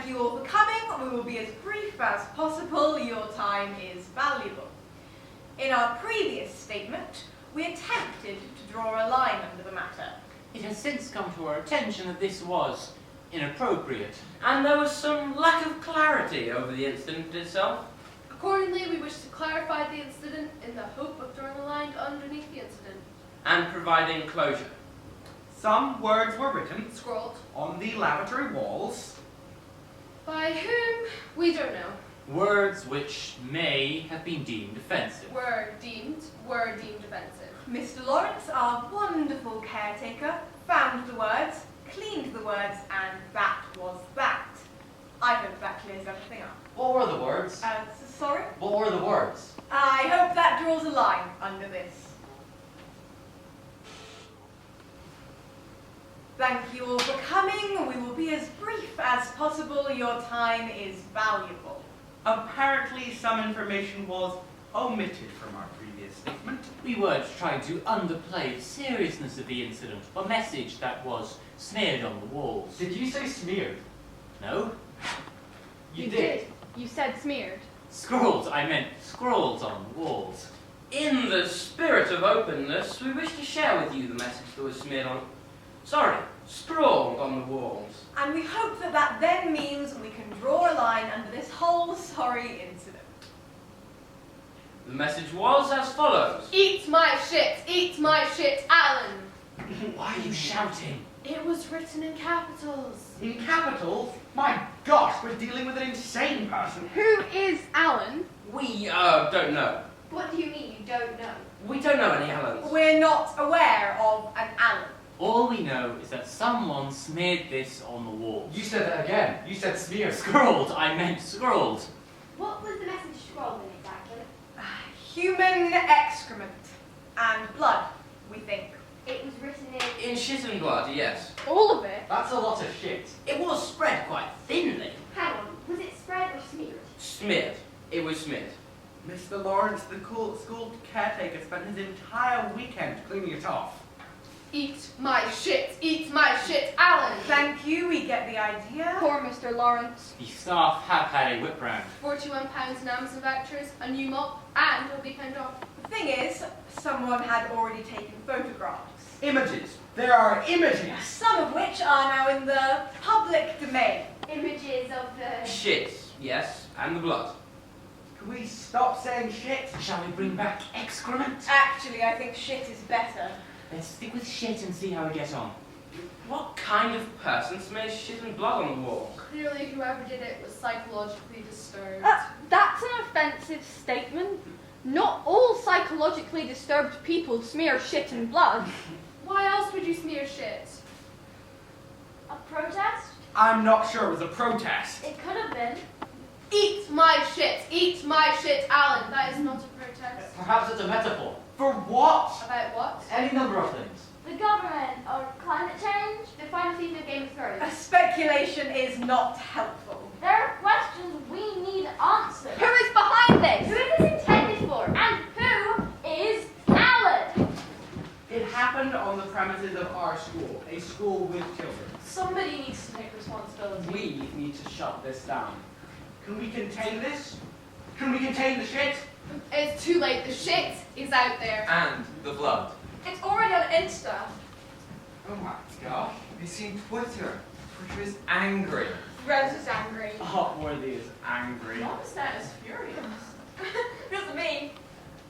Thank you all for coming. We will be as brief as possible. Your time is valuable. In our previous statement, we attempted to draw a line under the matter. It has since come to our attention that this was inappropriate. And there was some lack of clarity over the incident itself. Accordingly, we wish to clarify the incident in the hope of drawing a line underneath the incident. And providing closure. Some words were written Scrawled. on the lavatory walls. By whom? We don't know. Words which may have been deemed offensive. Were deemed offensive. Mr. Lawrence, our wonderful caretaker, found the words, cleaned the words, and that was that. I hope that clears everything up. What were the words? Sorry? What were the words? I hope that draws a line under this. Thank you all for coming. We will be as brief as possible. Your time is valuable. Apparently some information was omitted from our previous statement. We weren't trying to underplay the seriousness of the incident, a message that was smeared on the walls. Did you say smeared? No? You did. You said smeared. Scrawls, I meant scrawls on the walls. In the spirit of openness, we wish to share with you the message that was smeared on... scrawled on the walls. And we hope that that then means we can draw a line under this whole sorry incident. The message was as follows. Eat my shit, Alan. Why are you shouting? It was written in capitals. In capitals? My gosh, we're dealing with an insane person. Who is Alan? We, don't know. What do you mean you don't know? We don't know any Allens. We're not aware of an Alan. All we know is that someone smeared this on the wall. You said that again. You said smeared. Scrawled, I meant scrawled. What was the message scrolled in exactly? Human excrement and blood, we think. It was written in... In shit and blood, yes. All of it? That's a lot of shit. It was spread quite thinly. Hang on, was it spread or smeared? Smeared. It was smeared. Mr. Lawrence, the school caretaker, spent his entire weekend cleaning it off. Eat my shit, Alan. Thank you, we get the idea. Poor Mr. Lawrence. The staff have had a whip round. £41 in Amazon vouchers, a new mop, and a weekend off. The thing is, someone had already taken photographs. Images. There are images. Some of which are now in the public domain. Images of the... Shit, yes, and the blood. Can we stop saying shit? Shall we bring back excrement? Actually, I think shit is better. Let's stick with shit and see how we get on. What kind of person smears shit and blood on the wall? Clearly, whoever did it was psychologically disturbed. That's an offensive statement. Not all psychologically disturbed people smear shit and blood. Why else would you smear shit? A protest? I'm not sure it was a protest. It could have been. Eat my shit, Alan. That is not a protest. Perhaps it's a metaphor. For what? About what? Any number of things. The government, or climate change, the final season of Game of A Thrones. speculation is not helpful. There are questions we need answered. Who is behind Who this? is this intended for? And who is Alan? It happened on the premises of our school, a school with children. Somebody needs to take responsibility. We need to shut this down. Can we contain this? Can we contain the shit? It's too late. The shit is out there. And the blood. It's already on Insta. Oh my gosh. Have you seen Twitter? Twitter is angry. Rose is angry. Hotworthy is angry. Momsnet is furious. Doesn't mean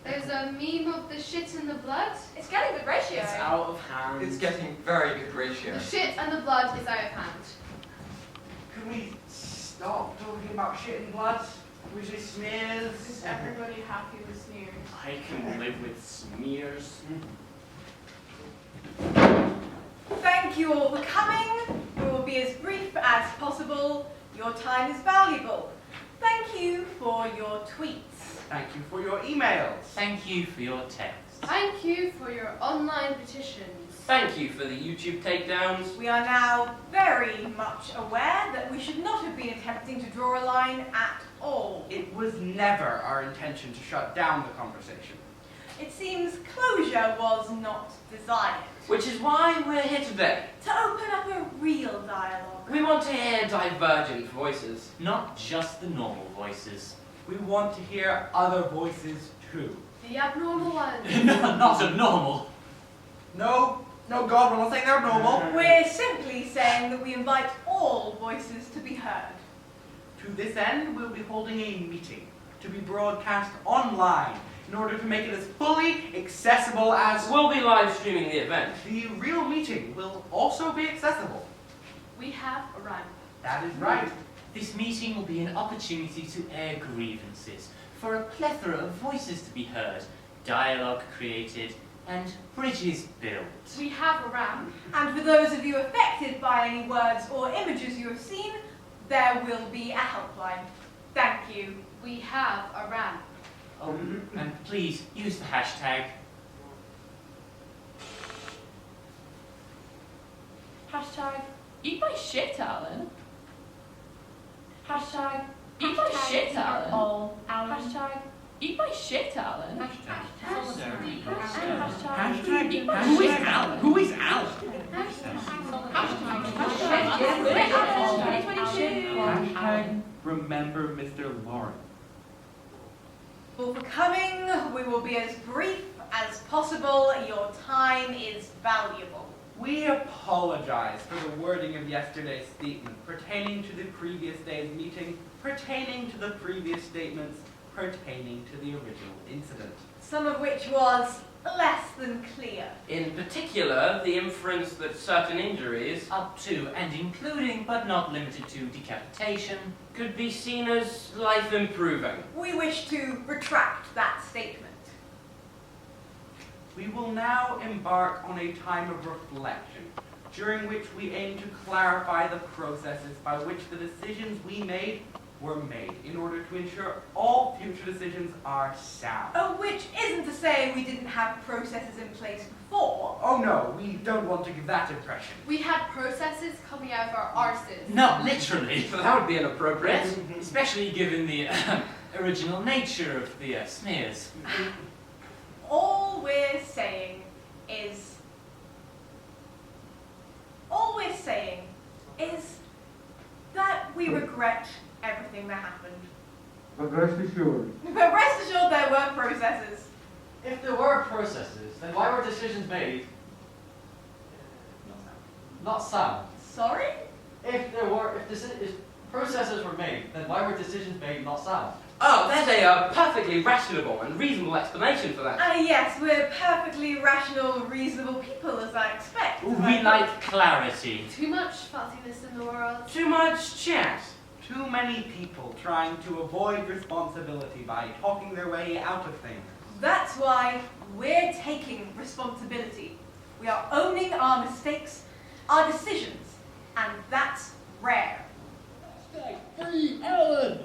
There's a meme of the shit and the blood. it's getting good ratio. It's out of hand. It's getting very good ratio. The shit and the blood is out of hand. Can we stop talking about shit and blood? We say smears. Is everybody happy with smears? I can live with smears. Thank you all for coming. We will be as brief as possible. Your time is valuable. Thank you for your tweets. Thank you for your emails. Thank you for your texts. Thank you for your online petitions. Thank you for the YouTube takedowns. We are now very much aware that we should not have been attempting to draw a line at all. It was never our intention to shut down the conversation. It seems closure was not desired. Which is why we're here today. To open up a real dialogue. We want to hear divergent voices. Not just the normal voices. We want to hear other voices too. The abnormal ones. Not abnormal. No, God, we're not saying they're normal. We're simply saying that we invite all voices to be heard. To this end, we'll be holding a meeting to be broadcast online in order to make it as fully accessible as We'll be live streaming the event. the real meeting will also be accessible. We have a ramp. That is right. This meeting will be an opportunity to air grievances, for a plethora of voices to be heard, dialogue created, and bridges built. We have a ramp. And for those of you affected by any words or images you have seen, there will be a helpline. Thank you. We have a ramp. Oh, and please use the hashtag. Hashtag Eat my shit, Alan. Hashtag Eat my shit, are Alan. all Alan. Hashtag Eat my shit, Alan. Who is Alan? Who is Alan? Hashtag Remember Mr. Lawrence. Well, for coming, we will be as brief as possible. Your time is valuable. We apologize for the wording of yesterday's statement pertaining to the previous day's meeting, pertaining to the previous statements, pertaining to the original incident. Some of which was less than clear. In particular, the inference that certain injuries Up to and including, but not limited to, decapitation. could be seen as life-improving. We wish to retract that statement. We will now embark on a time of reflection, during which we aim to clarify the processes by which the decisions we made were made, in order to ensure all future decisions are sound. Oh, which isn't to say we didn't have processes in place before. Oh no, we don't want to give that impression. We had processes coming out of our arses. Not literally. That would be inappropriate. Especially given the original nature of the smears. All we're saying is that we regret everything that happened. But rest assured, But rest assured there were processes. If there were processes, then why were decisions made? Not sound. Sorry? If processes were made, then why were decisions made not sound? Oh, there's a perfectly rational and reasonable explanation for that. Yes, we're perfectly rational, reasonable people, as I expect. We like clarity. Too much fuzziness in the world. Too much chat. Too many people trying to avoid responsibility by talking their way out of things. That's why we're taking responsibility. We are owning our mistakes, our decisions, and that's rare. Free Ellen!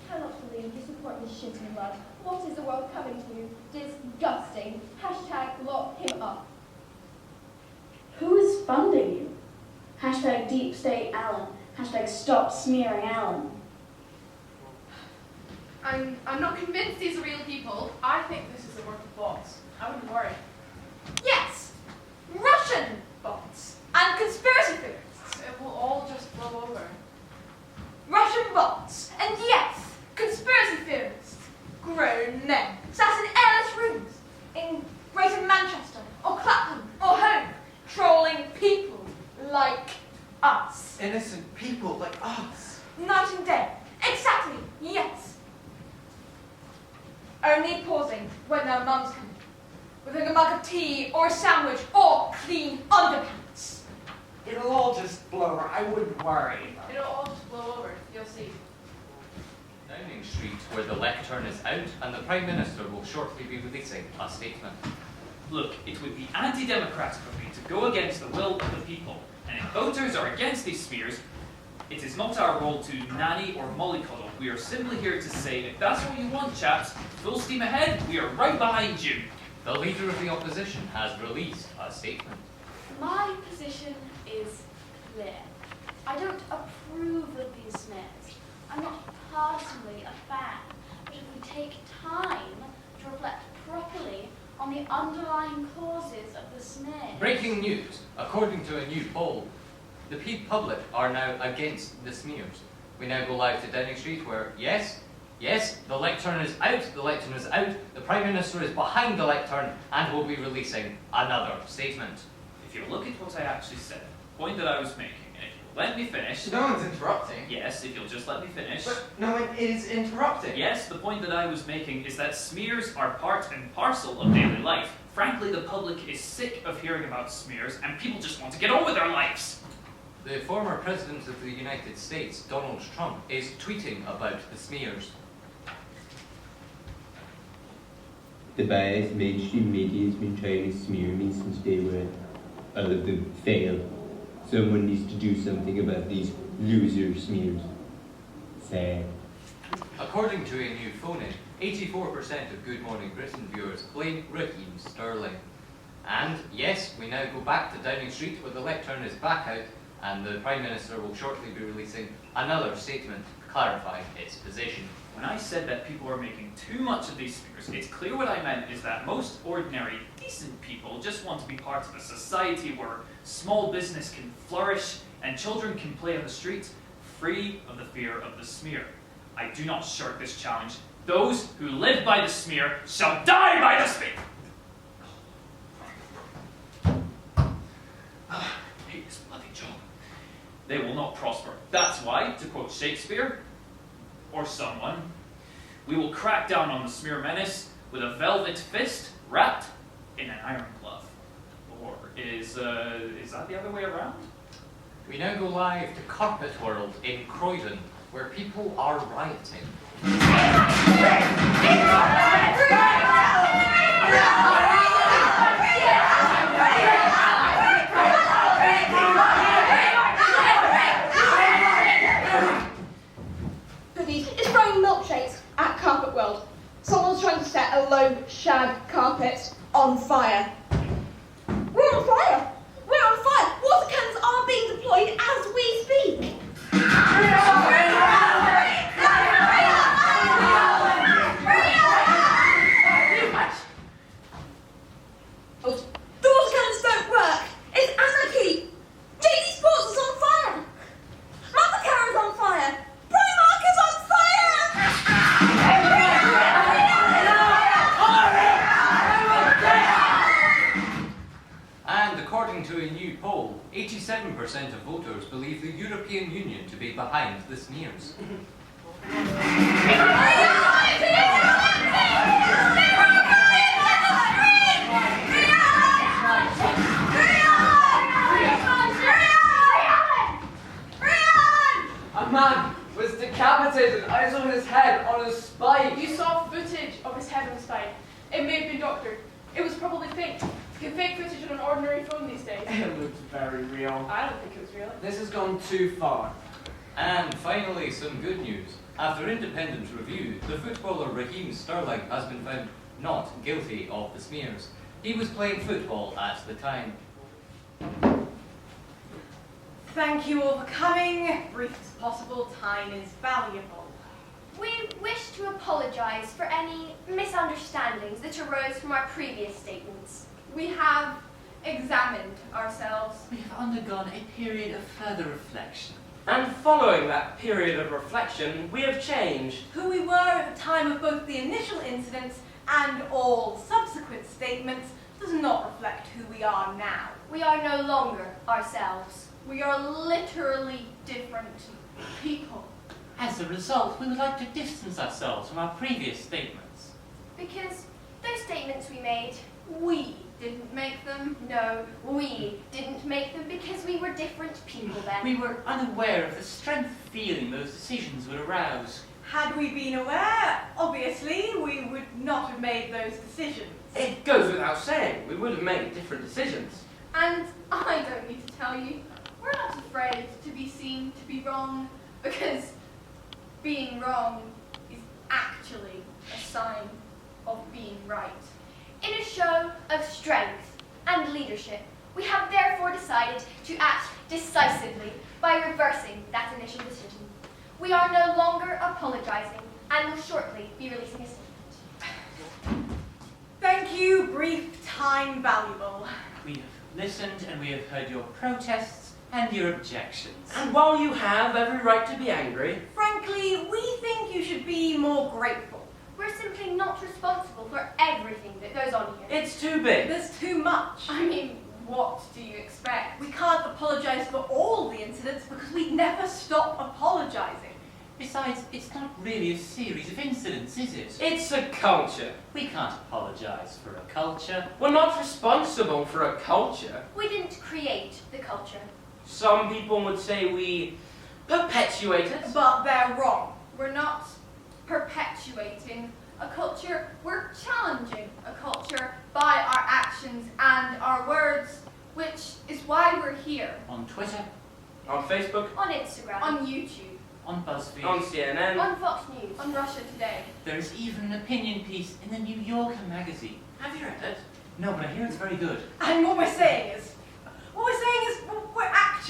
Cannot believe you support this shit in blood. What is the world coming to? Disgusting. Hashtag lock him up. Who is funding you? Hashtag Deep State Alan. Hashtag Stop Smearing Alan. I'm not convinced these are real people. I think this is a work of bots. I wouldn't worry. Yes! Russian bots and conspiracy theorists. It will all just blow over. Russian bots and yes, conspiracy theorists. Grown men sat in airless rooms in Greater Manchester or Clapham or Home, trolling people like us. innocent people like us. Night and day. Exactly, yes. Only pausing when their mums come in, with a mug of tea or a sandwich or clean underpants. It'll all just blow over. I wouldn't worry. It'll all just blow over. You'll see. Downing Street, where the lectern is out and the Prime Minister will shortly be releasing a statement. Look, it would be anti-democratic of me to go against the will of the people. And if voters are against these smears, it is not our role to nanny or mollycoddle. We are simply here to say, if that's what you want, chaps, full steam ahead, we are right behind you. The Leader of the Opposition has released a statement. My position is clear. I don't approve of these smears. I'm not personally a fan. But if we take time to reflect properly on the underlying causes of the smear. Breaking news. According to a new poll, the public are now against the smears. We now go live to Downing Street where, yes, the lectern is out, the Prime Minister is behind the lectern and will be releasing another statement. If you look at what I actually said, the point that I was making, and if you'll let me finish... No one's interrupting. Yes, if you'll just let me finish. But no one is interrupting. Yes, the point that I was making is that smears are part and parcel of daily life. Frankly, the public is sick of hearing about smears, and people just want to get on with their lives. The former President of the United States, Donald Trump, is tweeting about the smears. The biased mainstream media has been trying to smear me since day one. All of them fail. Someone needs to do something about these loser smears. Sad. According to a new phone-in, 84% of Good Morning Britain viewers blame Raheem Sterling. And yes, we now go back to Downing Street where the lectern is back out and the Prime Minister will shortly be releasing another statement clarifying its position. When I said that people are making too much of these smears, it's clear what I meant is that most ordinary, decent people just want to be part of a society where small business can flourish and children can play on the streets free of the fear of the smear. I do not shirk this challenge. Those who live by the smear shall die by the smear! I hate this bloody job. They will not prosper. That's why, to quote Shakespeare, or someone, we will crack down on the smear menace with a velvet fist wrapped in an iron glove. Or is that the other way around? We now go live to Carpet World in Croydon, where people are rioting. Is throwing milkshakes at Carpet World. Someone's trying to set a low shag carpet on fire. We're on fire! We're on fire! Water cannons are being deployed as we speak! The water cannons don't work! It's anarchy! JD Sports is on fire! Mothercare is on fire! Primark is on fire! And according to a new poll, 87% of voters believe the European Union to be behind the smears. A man was decapitated. I saw his head on a spike. You saw footage of his head on a spike. It may have been doctored. It was probably fake. You can fake footage on an ordinary phone these days. It looks very real. I don't think it was real. This has gone too far. And finally, some good news. After independent review, the footballer Raheem Sterling has been found not guilty of the smears. He was playing football at the time. Thank you all for coming. Brief as possible, time is valuable. We wish to apologise for any misunderstandings that arose from our previous statements. We have examined ourselves. We have undergone a period of further reflection. And following that period of reflection, we have changed. Who we were at the time of both the initial incidents and all subsequent statements does not reflect who we are now. We are no longer ourselves. We are literally different people. As a result, we would like to distance ourselves from our previous statements. Because those statements we made, We didn't make them. no, we didn't make them because we were different people then. We were unaware of the strength of feeling those decisions would arouse. Had we been aware, obviously, we would not have made those decisions. It goes without saying, we would have made different decisions. And I don't need to tell you, we're not afraid to be seen to be wrong, because being wrong is actually a sign of being right. In a show of strength and leadership, we have therefore decided to act decisively by reversing that initial decision. We are no longer apologising and will shortly be releasing a statement. Thank Thank you, brief time valuable. We have listened and we have heard your protests and your objections. And while you have every right to be angry, Frankly, we think you should be more grateful. We're simply not responsible for everything that goes on here. it's too big. There's too much. I mean, what do you expect? We can't apologise for all the incidents because we never stop apologising. Besides, it's not really a series of incidents, is it? It's a culture. We can't apologise for a culture. We're not responsible for a culture. We didn't create the culture. Some people would say we perpetuate it. But they're wrong. We're not perpetuating a culture, we're challenging a culture by our actions and our words, which is why we're here. On Twitter, On Facebook, On Instagram. On YouTube. on BuzzFeed. on CNN. On Fox News. On Russia Today. There is even an opinion piece in the New Yorker magazine. Have you read it? No, but I hear it's very good. And what we're saying is,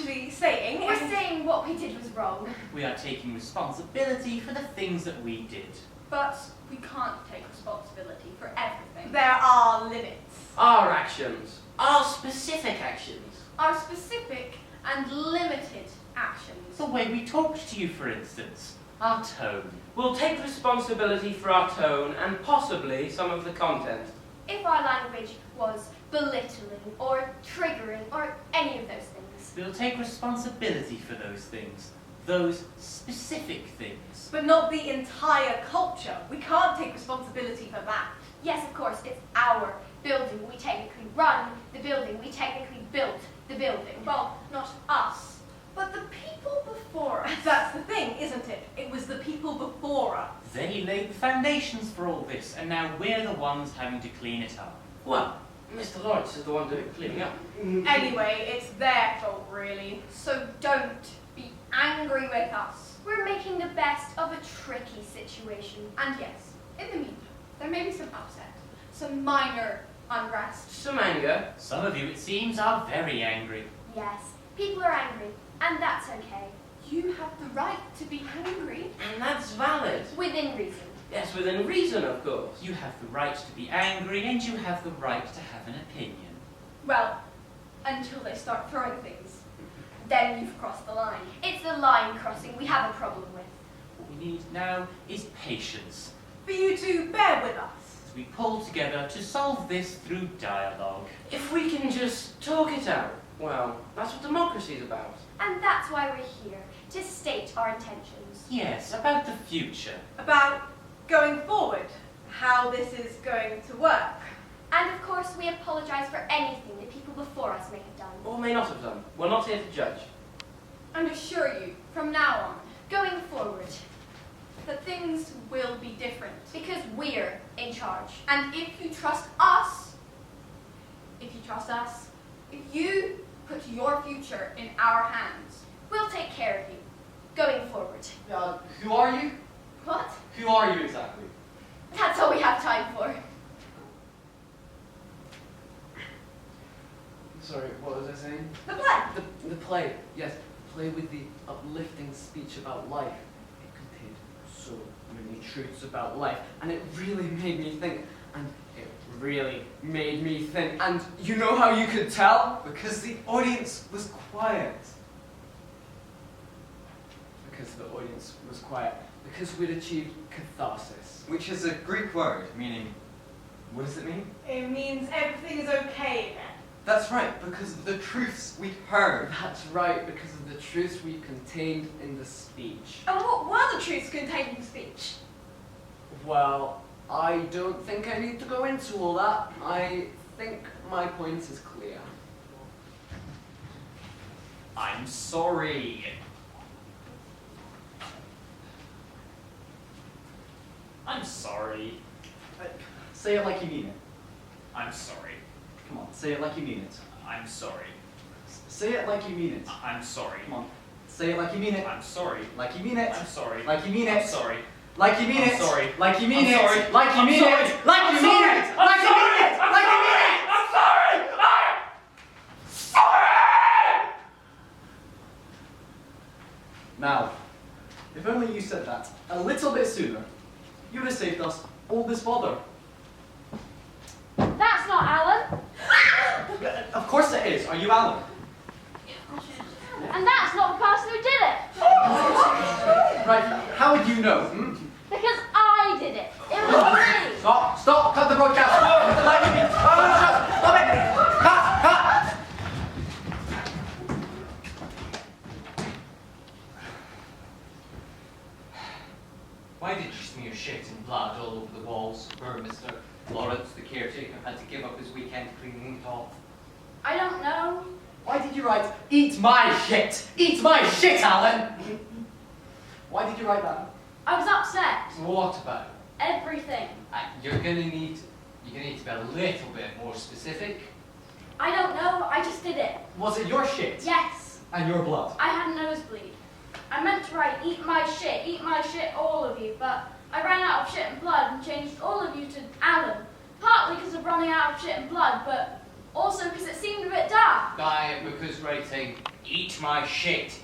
We're saying what we did was wrong. We are taking responsibility for the things that we did. But we can't take responsibility for everything. there are limits. Our actions. Our specific actions. Our specific and limited actions. The way we talked to you, for instance. Our tone. We'll take responsibility for our tone and possibly some of the content. If our language was belittling or triggering or any of those things. We'll take responsibility for those things. Those specific things. But not the entire culture. We can't take responsibility for that. Yes, of course, it's our building. We technically run the building. We technically built the building. Well, not us, but the people before us. That's the thing, isn't it? It was the people before us. They laid the foundations for all this, and now we're the ones having to clean it up. Well, Mr. Lawrence is the one doing cleaning up. Anyway, it's their fault, really. So don't be angry with us. We're making the best of a tricky situation. And yes, in the meantime, there may be some upset, some minor unrest. Some anger. Some of you, it seems, are very angry. Yes, people are angry, and that's okay. You have the right to be angry. And that's valid. Within reason. Yes, within reason, of course. You have the right to be angry, and you have the right to have an opinion. Well, until they start throwing things. Then you've crossed the line. It's the line crossing we have a problem with. What we need now is patience, For you to bear with us. as we pull together to solve this through dialogue. If we can just talk it out, well, that's what democracy is about. And that's why we're here, to state our intentions. Yes, about the future. About going forward, how this is going to work. And of course, we apologise for anything that people before us may have done. Or may not have done. We're not here to judge. And assure you, from now on, Going forward, that things will be different. because we're in charge. And if you trust us, if you put your future in our hands, We'll take care of you. Going forward. Who are you? What? Who are you exactly? That's all we have time for. Sorry, what was I saying? The play. The play, yes. Play with the uplifting speech about life. It contained so many truths about life, and it really made me think. And it really made me think. And you know how you could tell? Because the audience was quiet. Because the audience was quiet. Because we'd achieved catharsis. Which is a Greek word, meaning, what does it mean? It means everything is okay then. That's right, because of the truths we heard. That's right, because of the truths we contained in the speech. And what were the truths contained in the speech? Well, I don't think I need to go into all that. I think my point is clear. I'm sorry. I'm sorry. Say it like you mean it. I'm sorry. Come on, say it like you mean it. I'm sorry. Say it like you mean it. I'm sorry. Come on, say it like you mean it. I'm sorry. Like you mean it. I'm sorry. Like you mean I'm it. sorry. Like you mean I'm it. sorry. Like you mean I'm it. sorry. Like you I'm mean sorry. it. Like you I'm mean sorry. it. I'm Like you mean it. sorry. Like you mean it. I'm sorry. Sorry. Now, if only you said that a little bit sooner, you would have saved us all this bother. That are you Alan? And that's not the person who did it. Right, how would you know? Because I did it. It was me. Stop, cut the broadcast. Stop it. Cut. Why did you smear shit and blood all over the walls? Poor Mr. Lawrence, the caretaker, had to give up his weekend cleaning it off. I don't know. Why did you write, eat my shit? Eat my shit, Alan! Why did you write that? I was upset. What about? Everything. You're gonna need to be a little bit more specific. I don't know. I just did it. Was it your shit? Yes. And your blood? I had a nosebleed. I meant to write, eat my shit, all of you, but I ran out of shit and blood and changed all of you to Alan. Partly because of running out of shit and blood, but also because it seemed a bit dark. Because writing, eat my shit,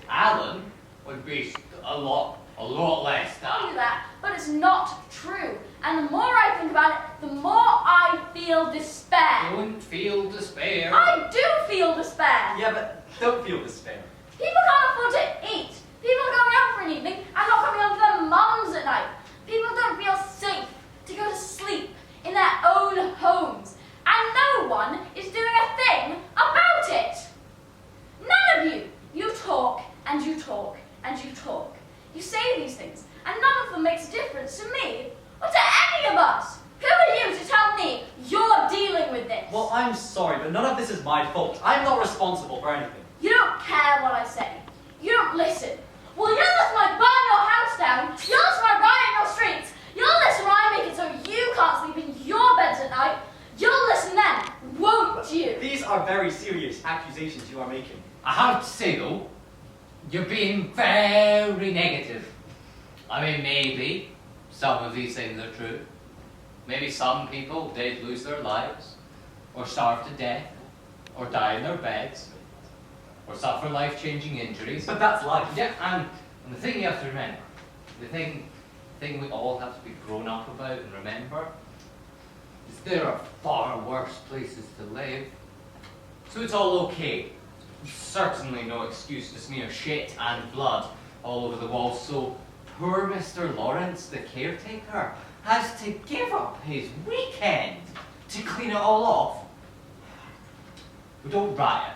Alan, would be a lot less I dark. knew that, but it's not true. And the more I think about it, the more I feel despair. Don't feel despair. I do feel despair. Yeah, but don't feel despair. People can't afford to eat. People are going out for an evening and not coming home to their mums at night. People don't feel safe to go to sleep in their own homes. And no one is doing a thing about it. None of you. You talk and you talk and you talk. You say these things and none of them makes a difference to me or to any of us. Who are you to tell me you're dealing with this? Well, I'm sorry, but none of this is my fault. I'm not responsible for anything. You don't care what I say. You don't listen. Well, you'll listen when I burn your house down. You'll listen when I riot your streets. You'll listen when I make it so you can't sleep in your beds at night. You'll listen then, won't you? These are very serious accusations you are making. I have to say though, you're being very negative. I mean, maybe some of these things are true. Maybe some people did lose their lives, or starve to death, or die in their beds, or suffer life-changing injuries. But that's life. Yeah, and the thing you have to remember, the thing we all have to be grown up about and remember, is there are far worse places to live. So it's all okay. Certainly no excuse to smear shit and blood all over the walls. So poor Mr. Lawrence, the caretaker, has to give up his weekend to clean it all off. We don't riot.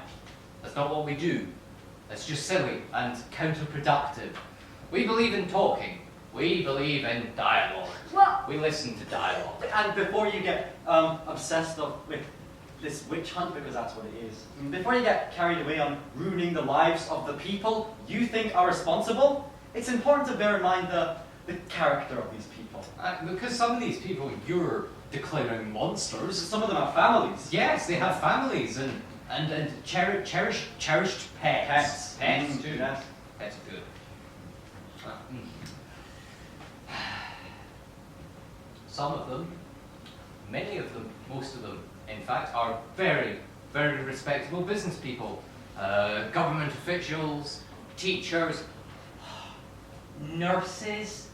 That's not what we do. That's just silly and counterproductive. We believe in talking. We believe in dialogue. Well, we listen to dialogue. And before you get obsessed with this witch hunt, because that's what it is, before you get carried away on ruining the lives of the people you think are responsible, it's important to bear in mind the character of these people. Because some of these people you're declaring monsters. Some of them have families. Yes, they have families and cherished pets. Pets too. Yes. Pets are good. Some of them, many of them, most of them, in fact, are very, very respectable business people. Government officials, teachers, nurses,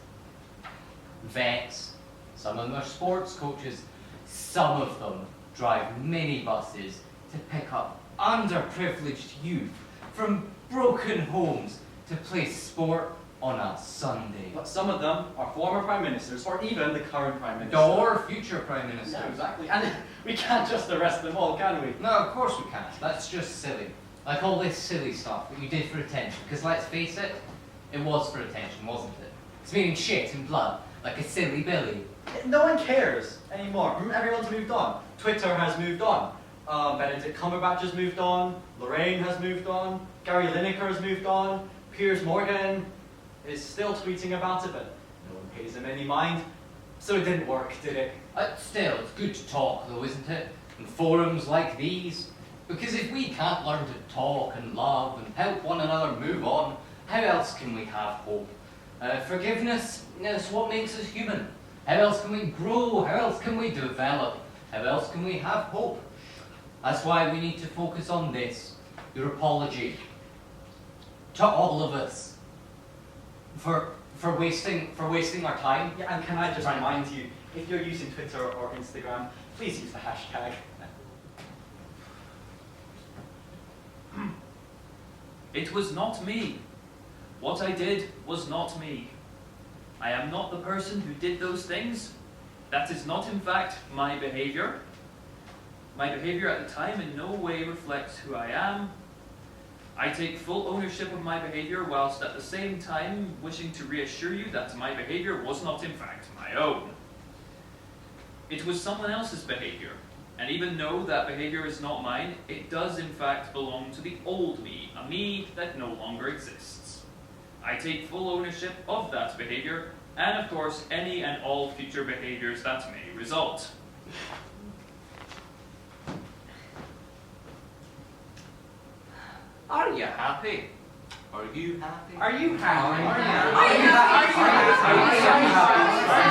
vets. Some of them are sports coaches. Some of them drive minibuses to pick up underprivileged youth from broken homes to play sport on a Sunday. But some of them are former prime ministers, or even the current prime minister. Or future prime ministers. Yeah, exactly. And we can't just arrest them all, can we? No, of course we can't. That's just silly. Like all this silly stuff that we did for attention. Because let's face it, it was for attention, wasn't it? Smearing shit and blood like a silly Billy. No one cares anymore. Everyone's moved on. Twitter has moved on. Benedict Cumberbatch has moved on. Lorraine has moved on. Gary Lineker has moved on. Piers Morgan is still tweeting about it, but no one pays him any mind. So it didn't work, did it? Still, it's good to talk though, isn't it? In forums like these. Because if we can't learn to talk and love and help one another move on, how else can we have hope? Forgiveness is what makes us human. How else can we grow? How else can we develop? How else can we have hope? That's why we need to focus on this, your apology. To all of us. For wasting our time. Yeah, and can I just remind you, if you're using Twitter or Instagram, please use the hashtag. It was not me. What I did was not me. I am not the person who did those things. That is not, in fact, my behavior. My behavior at the time in no way reflects who I am. I take full ownership of my behavior whilst at the same time wishing to reassure you that my behavior was not, in fact, my own. It was someone else's behavior. And even though that behavior is not mine, it does in fact belong to the old me, a me that no longer exists. I take full ownership of that behavior, and of course any and all future behaviors that may result. Are you happy? Are you happy? Are you happy? Are you happy? Are you happy? Are you happy?